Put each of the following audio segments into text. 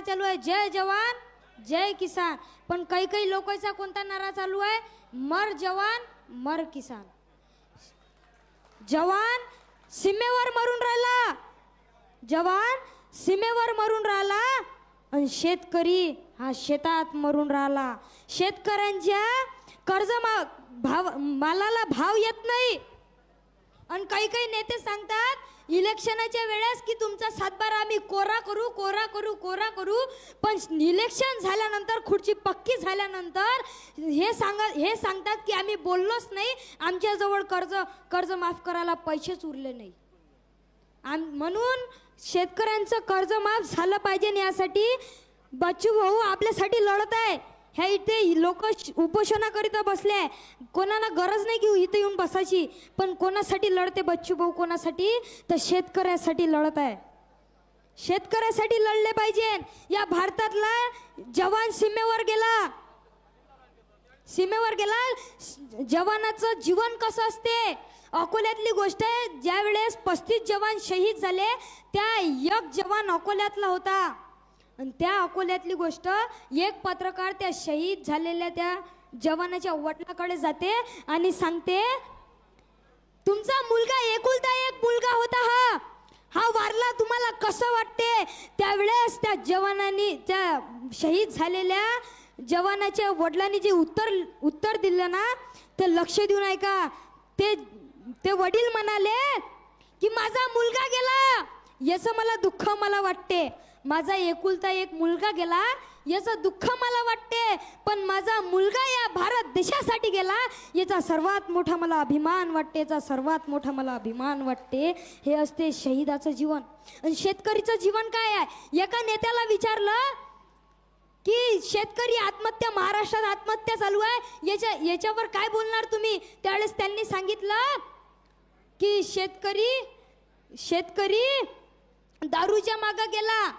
चालू आहे जय जवान जय किसान, पण काही काही लोकांचा कोणता नारा चालू आहे, मर जवान मर किसान. जवान सीमेवर मरून राहिला, जवान सीमेवर मरून राहिला आणि शेतकरी हा शेतात मरून राहिला. शेतकऱ्यांच्या मालाला भाव येत नाही आणि काही काही नेते सांगतात इलेक्शनाच्या वेळेस की तुमचा सातबारा आम्ही कोरा करू कोरा करू कोरा करू, पण इलेक्शन झाल्यानंतर खुर्ची पक्की झाल्यानंतर हे सांगतात की आम्ही बोललोच नाही, आमच्याजवळ कर्ज माफ करायला पैसेच उरले नाही. म्हणून शेतकऱ्यांचं कर्ज माफ झालं पाहिजे यासाठी बच्चू भाऊ आपल्यासाठी लढत आहे. ह्या इथे लोक उपोषणाकरिता बसले आहे, कोणाला गरज नाही की इथे येऊन बसायची, पण कोणासाठी लढते बच्चू भाऊ, कोणासाठी तर शेतकऱ्यासाठी लढत आहे. शेतकऱ्यासाठी लढले पाहिजे. या भारतातला जवान सीमेवर गेला, सीमेवर गेला. जवानाचं जीवन कसं असते, अकोल्यातली गोष्ट आहे. ज्या वेळेस 35 जवान शहीद झाले त्या एक जवान अकोल्यातला होता आणि त्या अकोल्यातली गोष्ट एक पत्रकार त्या शहीद झालेल्या त्या जवानाच्या वडिलांकडे जाते आणि सांगते तुमचा मुलगा एकुलता एक मुलगा होता, हा वारला, तुम्हाला कसं वाटते. त्यावेळेस त्या जवानांनी त्या शहीद झालेल्या जवानाच्या वडिलांनी जे उत्तर दिलं ना ते लक्ष देऊन ऐका. ते वडील म्हणाले की माझा मुलगा गेला याचं मला दुःख मला वाटते, माझा एकुलता एक मुलगा गेला याचं दुःख मला वाटते, पण माझा मुलगा या भारत देशासाठी गेला याचा सर्वात मोठा मला अभिमान वाटते, याचा सर्वात मोठा मला अभिमान वाटते. हे असते शहीदाचं जीवन. आणि शेतकरीचं जीवन काय आहे. एका नेत्याला विचारलं की शेतकरी आत्महत्या, महाराष्ट्रात आत्महत्या चालू आहे, याच्यावर काय बोलणार तुम्ही. त्यावेळेस त्यांनी सांगितलं की शेतकरी दारूच्या मागे गेला,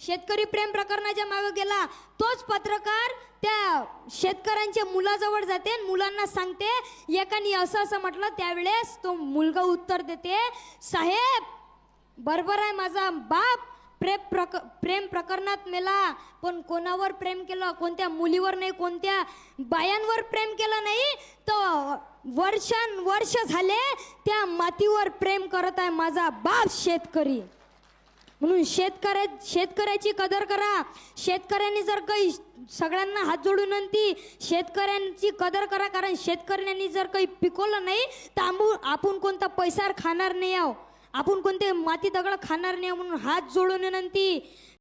शेतकरी प्रेम प्रकरणाच्या मागे गेला. तोच पत्रकार त्या शेतकऱ्यांच्या मुलाजवळ जाते, मुलांना सांगते एकाने असं असं म्हटलं. त्यावेळेस तो मुलगा उत्तर देते, साहेब बरोबर आहे, माझा बाप प्रेम प्रकरणात मेला, पण कोणावर प्रेम केलं, कोणत्या मुलीवर नाही, कोणत्या बायांवर प्रेम केलं नाही, तर वर्ष झाले त्या मातीवर प्रेम करत आहे माझा बाप शेतकरी. म्हणून शेतकऱ्याची कदर करा. शेतकऱ्यांनी जर काही सगळ्यांना हात जोडून विनंती, शेतकऱ्यांची कदर करा, कारण शेतकऱ्यांनी जर काही पिकवलं नाही तर आपण कोणता पैसा खाणार नाही आहो, आपण कोणते माती दगड खाणार नाही. म्हणून हात जोडून विनंती.